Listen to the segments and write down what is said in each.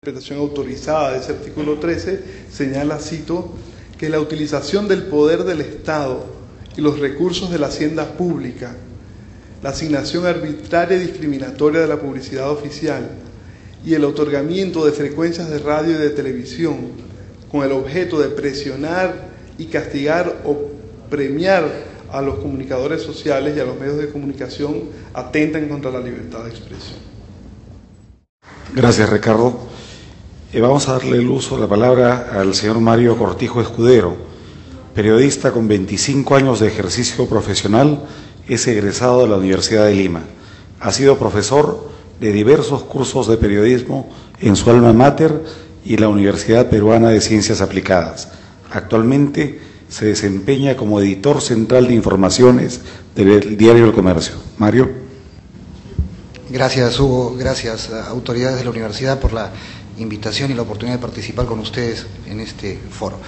interpretación autorizada de ese artículo 13 señala, cito, que la utilización del poder del Estado y los recursos de la hacienda pública, la asignación arbitraria y discriminatoria de la publicidad oficial y el otorgamiento de frecuencias de radio y de televisión con el objeto de presionar y castigar o premiar a los comunicadores sociales y a los medios de comunicación atentan contra la libertad de expresión. Gracias, Ricardo. Vamos a darle el uso de la palabra al señor Mario Cortijo Escudero, periodista con 25 años de ejercicio profesional, es egresado de la Universidad de Lima. Ha sido profesor de diversos cursos de periodismo en su alma mater y la Universidad Peruana de Ciencias Aplicadas. Actualmente se desempeña como editor central de informaciones del diario El Comercio. Mario. Gracias, Hugo. Gracias a autoridades de la universidad por la invitación y la oportunidad de participar con ustedes en este foro.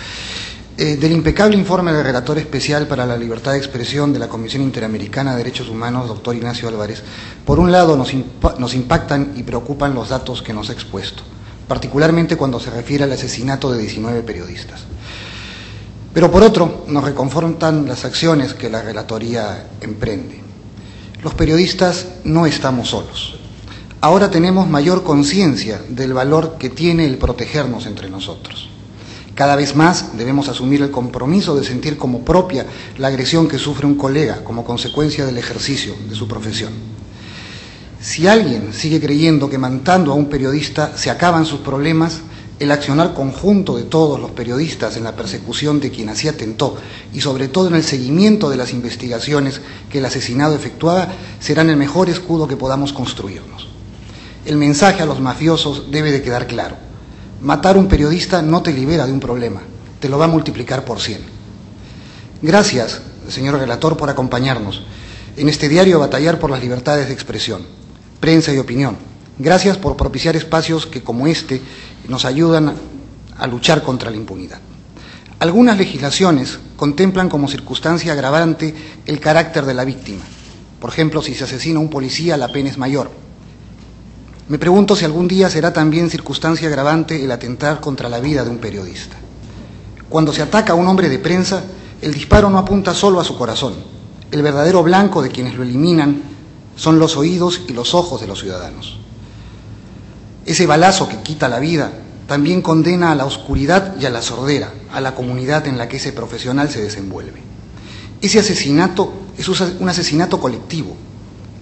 Del impecable informe del relator especial para la libertad de expresión de la Comisión Interamericana de Derechos Humanos, doctor Ignacio Álvarez, por un lado nos impactan y preocupan los datos que nos ha expuesto, particularmente cuando se refiere al asesinato de 19 periodistas. Pero por otro, nos reconfortan las acciones que la relatoría emprende. Los periodistas no estamos solos. Ahora tenemos mayor conciencia del valor que tiene el protegernos entre nosotros. Cada vez más debemos asumir el compromiso de sentir como propia la agresión que sufre un colega como consecuencia del ejercicio de su profesión. Si alguien sigue creyendo que matando a un periodista se acaban sus problemas, el accionar conjunto de todos los periodistas en la persecución de quien así atentó y sobre todo en el seguimiento de las investigaciones que el asesinado efectuaba serán el mejor escudo que podamos construirnos. El mensaje a los mafiosos debe de quedar claro. Matar a un periodista no te libera de un problema, te lo va a multiplicar por 100. Gracias, señor relator, por acompañarnos en este diario a batallar por las libertades de expresión, prensa y opinión. Gracias por propiciar espacios que, como este, nos ayudan a luchar contra la impunidad. Algunas legislaciones contemplan como circunstancia agravante el carácter de la víctima. Por ejemplo, si se asesina a un policía, la pena es mayor. Me pregunto si algún día será también circunstancia agravante el atentar contra la vida de un periodista. Cuando se ataca a un hombre de prensa, el disparo no apunta solo a su corazón. El verdadero blanco de quienes lo eliminan son los oídos y los ojos de los ciudadanos. Ese balazo que quita la vida también condena a la oscuridad y a la sordera, a la comunidad en la que ese profesional se desenvuelve. Ese asesinato es un asesinato colectivo.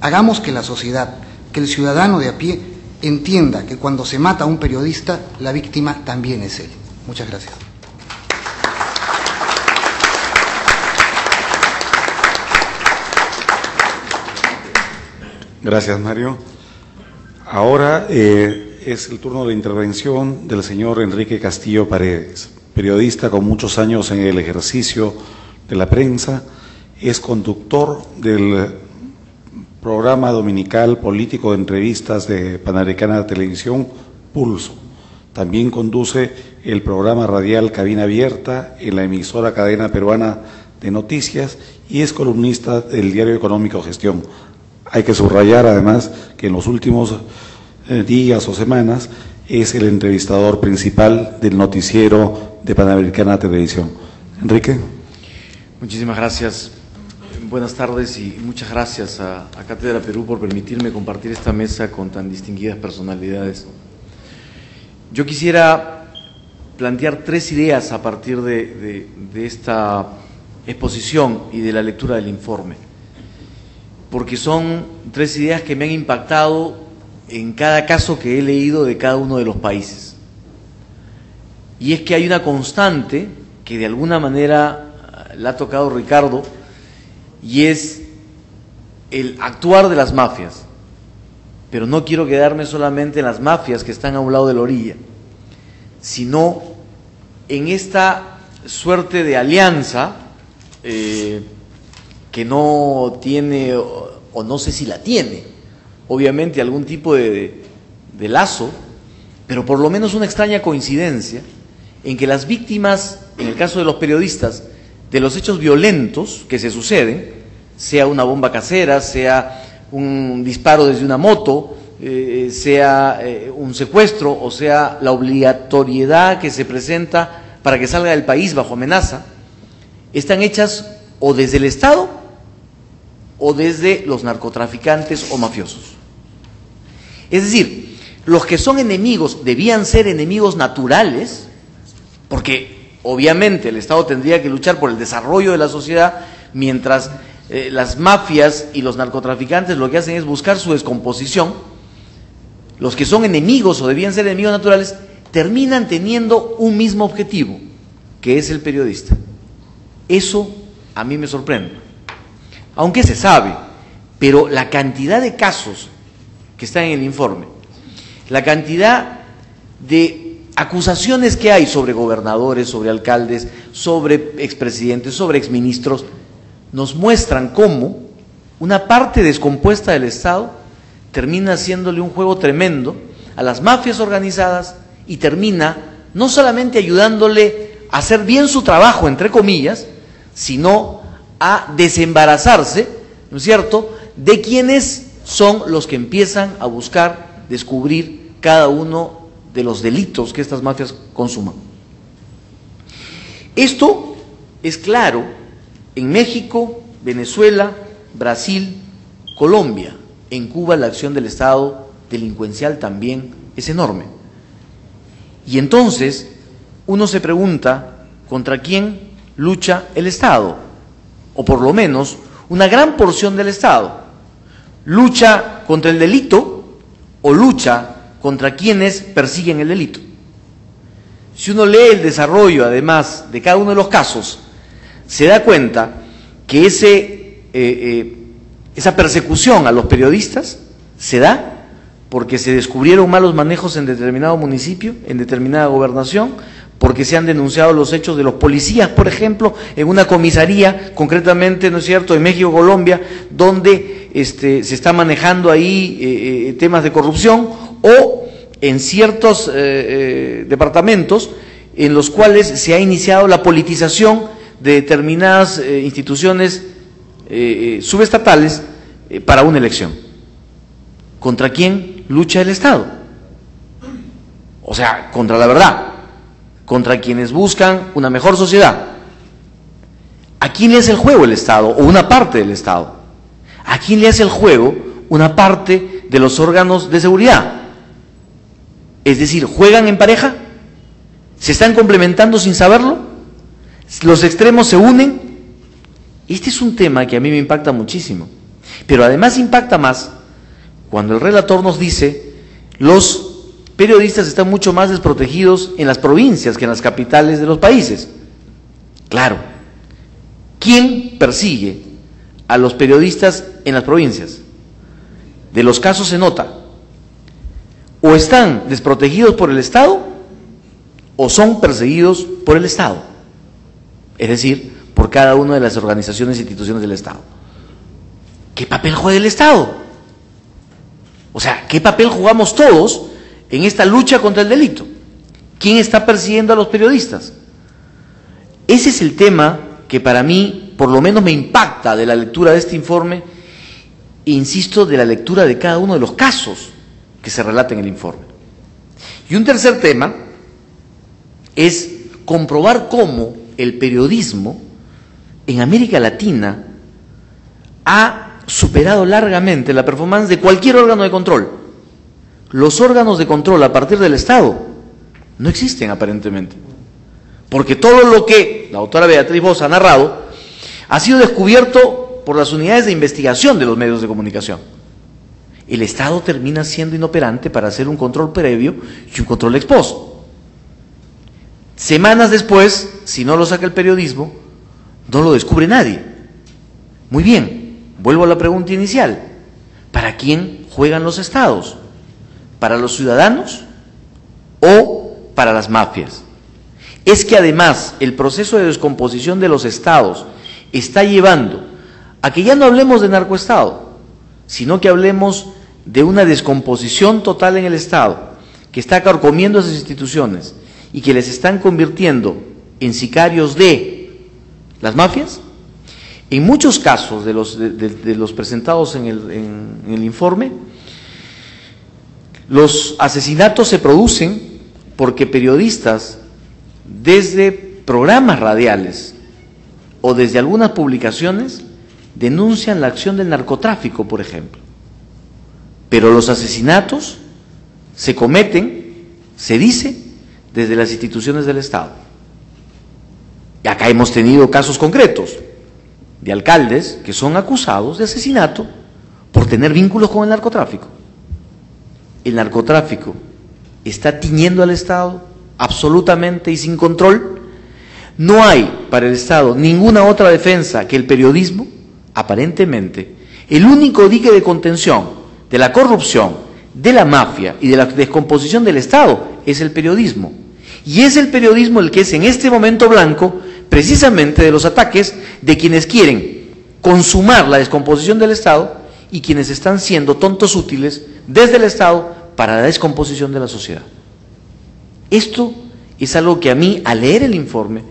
Hagamos que la sociedad, que el ciudadano de a pie entienda que cuando se mata a un periodista, la víctima también es él. Muchas gracias. Gracias, Mario. Ahora es el turno de intervención del señor Enrique Castillo Paredes, periodista con muchos años en el ejercicio de la prensa, es conductor del programa dominical político de entrevistas de Panamericana de Televisión, Pulso. También conduce el programa radial Cabina Abierta en la emisora Cadena Peruana de Noticias y es columnista del diario económico Gestión. Hay que subrayar además que en los últimos días o semanas es el entrevistador principal del noticiero de Panamericana Televisión. Enrique. Muchísimas gracias. Buenas tardes y muchas gracias a Cátedra Perú por permitirme compartir esta mesa con tan distinguidas personalidades. Yo quisiera plantear 3 ideas a partir de esta exposición y de la lectura del informe, porque son 3 ideas que me han impactado en cada caso que he leído de cada uno de los países. Y es que hay una constante que de alguna manera la ha tocado Ricardo, y es el actuar de las mafias. Pero no quiero quedarme solamente en las mafias que están a un lado de la orilla, sino en esta suerte de alianza que no tiene, o no sé si la tiene, obviamente algún tipo de lazo, pero por lo menos una extraña coincidencia en que las víctimas, en el caso de los periodistas, de los hechos violentos que se suceden, sea una bomba casera, sea un disparo desde una moto, sea un secuestro o sea la obligatoriedad que se presenta para que salga del país bajo amenaza, están hechas o desde el Estado o desde los narcotraficantes o mafiosos. Es decir, los que son enemigos debían ser enemigos naturales, porque obviamente el Estado tendría que luchar por el desarrollo de la sociedad, mientras las mafias y los narcotraficantes lo que hacen es buscar su descomposición. Los que son enemigos o debían ser enemigos naturales terminan teniendo un mismo objetivo, que es el periodista. Eso a mí me sorprende, aunque se sabe, pero la cantidad de casos que están en el informe, la cantidad de acusaciones que hay sobre gobernadores, sobre alcaldes, sobre expresidentes, sobre exministros, nos muestran cómo una parte descompuesta del Estado termina haciéndole un juego tremendo a las mafias organizadas y termina no solamente ayudándole a hacer bien su trabajo, entre comillas, sino a desembarazarse, ¿no es cierto?, de quienes son los que empiezan a buscar descubrir cada uno de los delitos que estas mafias consuman. Esto es claro en México, Venezuela, Brasil, Colombia. En Cuba la acción del Estado delincuencial también es enorme. Y entonces uno se pregunta contra quién lucha el Estado, o por lo menos una gran porción del Estado. ¿Lucha contra el delito o lucha contra quienes persiguen el delito? Si uno lee el desarrollo, además, de cada uno de los casos, se da cuenta que esa persecución a los periodistas se da porque se descubrieron malos manejos en determinado municipio, en determinada gobernación, porque se han denunciado los hechos de los policías, por ejemplo, en una comisaría, concretamente, ¿no es cierto?, en México, Colombia, donde se está manejando ahí temas de corrupción, o en ciertos departamentos en los cuales se ha iniciado la politización de determinadas instituciones subestatales para una elección. ¿Contra quién lucha el Estado? O sea, contra la verdad, contra quienes buscan una mejor sociedad. ¿A quién le hace el juego el Estado o una parte del Estado? ¿A quién le hace el juego una parte de los órganos de seguridad? Es decir, ¿juegan en pareja? ¿Se están complementando sin saberlo? ¿Los extremos se unen? Este es un tema que a mí me impacta muchísimo, pero además impacta más cuando el relator nos dice: los periodistas están mucho más desprotegidos en las provincias que en las capitales de los países. Claro, ¿quién persigue a los periodistas en las provincias? De los casos se nota, o están desprotegidos por el Estado o son perseguidos por el Estado, es decir, por cada una de las organizaciones e instituciones del Estado. ¿Qué papel juega el Estado? O sea, ¿qué papel jugamos todos en esta lucha contra el delito? ¿Quién está persiguiendo a los periodistas? Ese es el tema que para mí, por lo menos, me impacta de la lectura de este informe, e insisto, de la lectura de cada uno de los casos que se relata en el informe. Y un tercer tema es comprobar cómo el periodismo en América Latina ha superado largamente la performance de cualquier órgano de control. Los órganos de control a partir del Estado no existen aparentemente, porque todo lo que la doctora Beatriz Bosch ha narrado ha sido descubierto por las unidades de investigación de los medios de comunicación. El Estado termina siendo inoperante para hacer un control previo y un control ex post. Semanas después, si no lo saca el periodismo, no lo descubre nadie. Muy bien, vuelvo a la pregunta inicial: ¿para quién juegan los Estados? ¿Para los ciudadanos o para las mafias? Es que además el proceso de descomposición de los Estados está llevando a que ya no hablemos de narcoestado, sino que hablemos de una descomposición total en el Estado, que está carcomiendo esas instituciones y que les están convirtiendo en sicarios de las mafias. En muchos casos de los presentados en el informe, Los asesinatos se producen porque periodistas, desde programas radiales o desde algunas publicaciones, denuncian la acción del narcotráfico, por ejemplo. Pero los asesinatos se cometen, se dice, desde las instituciones del Estado. Y acá hemos tenido casos concretos de alcaldes que son acusados de asesinato por tener vínculos con el narcotráfico. El narcotráfico está tiñendo al Estado absolutamente y sin control. No hay para el Estado ninguna otra defensa que el periodismo. Aparentemente, el único dique de contención de la corrupción, de la mafia y de la descomposición del Estado es el periodismo. Y es el periodismo el que es en este momento blanco precisamente de los ataques de quienes quieren consumar la descomposición del Estado y quienes están siendo tontos útiles desde el Estado para la descomposición de la sociedad. Esto es algo que a mí, al leer el informe,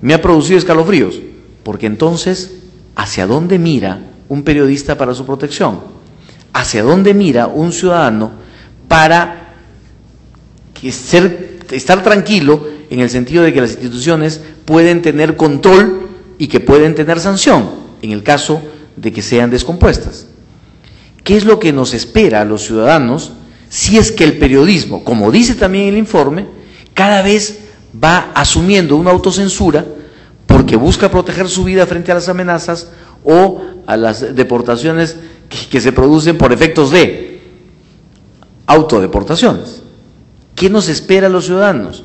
me ha producido escalofríos, porque entonces, ¿hacia dónde mira un periodista para su protección? ¿Hacia dónde mira un ciudadano para estar tranquilo en el sentido de que las instituciones pueden tener control y que pueden tener sanción en el caso de que sean descompuestas? ¿Qué es lo que nos espera a los ciudadanos si es que el periodismo, como dice también el informe, cada vez va asumiendo una autocensura porque busca proteger su vida frente a las amenazas o a las deportaciones que se producen por efectos de autodeportaciones? ¿Qué nos espera a los ciudadanos?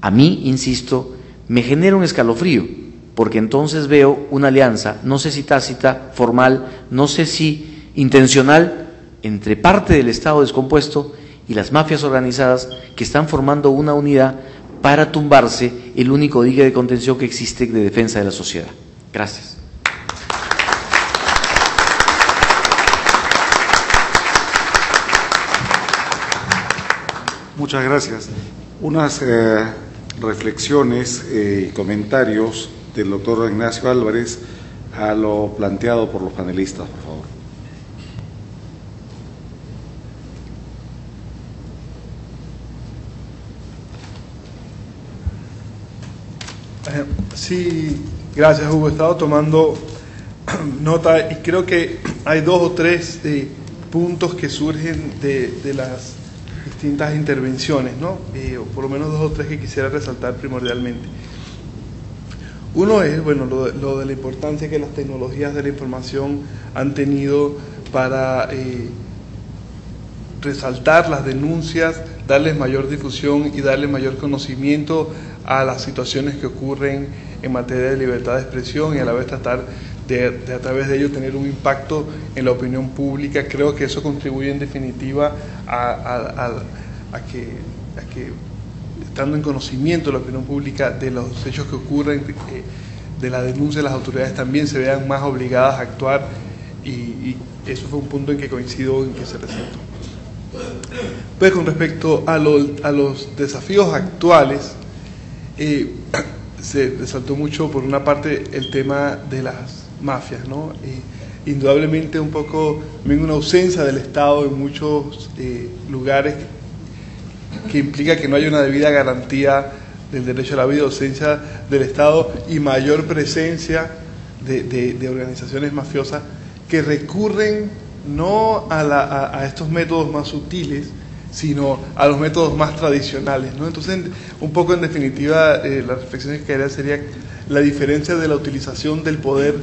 A mí, insisto, me genera un escalofrío, porque entonces veo una alianza, no sé si tácita, formal, no sé si intencional, entre parte del Estado descompuesto y las mafias organizadas que están formando una unidad para tumbarse el único dique de contención que existe de defensa de la sociedad. Gracias. Muchas gracias. Unas reflexiones y comentarios del doctor Ignacio Álvarez a lo planteado por los panelistas, por favor. Sí, gracias, Hugo. He estado tomando nota y creo que hay dos o tres puntos que surgen de las distintas intervenciones, ¿no? O por lo menos dos o tres que quisiera resaltar primordialmente. Uno es, bueno, lo de la importancia que las tecnologías de la información han tenido para resaltar las denuncias, darles mayor difusión y darle mayor conocimiento a las situaciones que ocurren en materia de libertad de expresión y a la vez tratar de a través de ello tener un impacto en la opinión pública. Creo que eso contribuye en definitiva a que estando en conocimiento de la opinión pública de los hechos que ocurren, de la denuncia de las autoridades, también se vean más obligadas a actuar, y eso fue un punto en que coincido en que se resaltó. Pues con respecto a los desafíos actuales, se resaltó mucho por una parte el tema de las mafias, ¿no? Indudablemente un poco una ausencia del Estado en muchos lugares que implica que no hay una debida garantía del derecho a la vida, ausencia del Estado y mayor presencia de organizaciones mafiosas que recurren no a estos métodos más sutiles, sino a los métodos más tradicionales, ¿no? Entonces, un poco en definitiva, la reflexión que quería sería la diferencia de la utilización del poder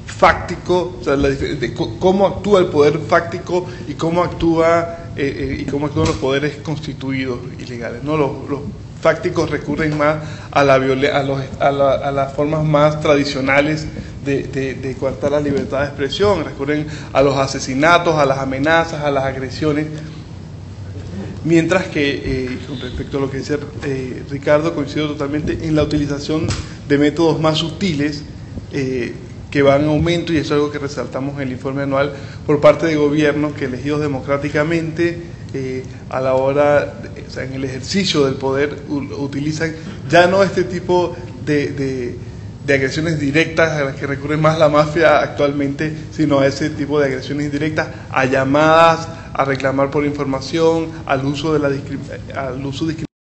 fáctico, o sea, de cómo actúa el poder fáctico y cómo actúan los poderes constituidos y legales, ¿no? Los fácticos recurren más a las formas más tradicionales de coartar la libertad de expresión, recurren a los asesinatos, a las amenazas, a las agresiones. Mientras que, con respecto a lo que decía Ricardo, coincido totalmente en la utilización de métodos más sutiles que van en aumento, y eso es algo que resaltamos en el informe anual, por parte de gobiernos que, elegidos democráticamente, a la hora, o sea, en el ejercicio del poder, utilizan ya no este tipo de agresiones directas a las que recurre más la mafia actualmente, sino a ese tipo de agresiones indirectas, a llamadas a reclamar por información, al uso discriminatorio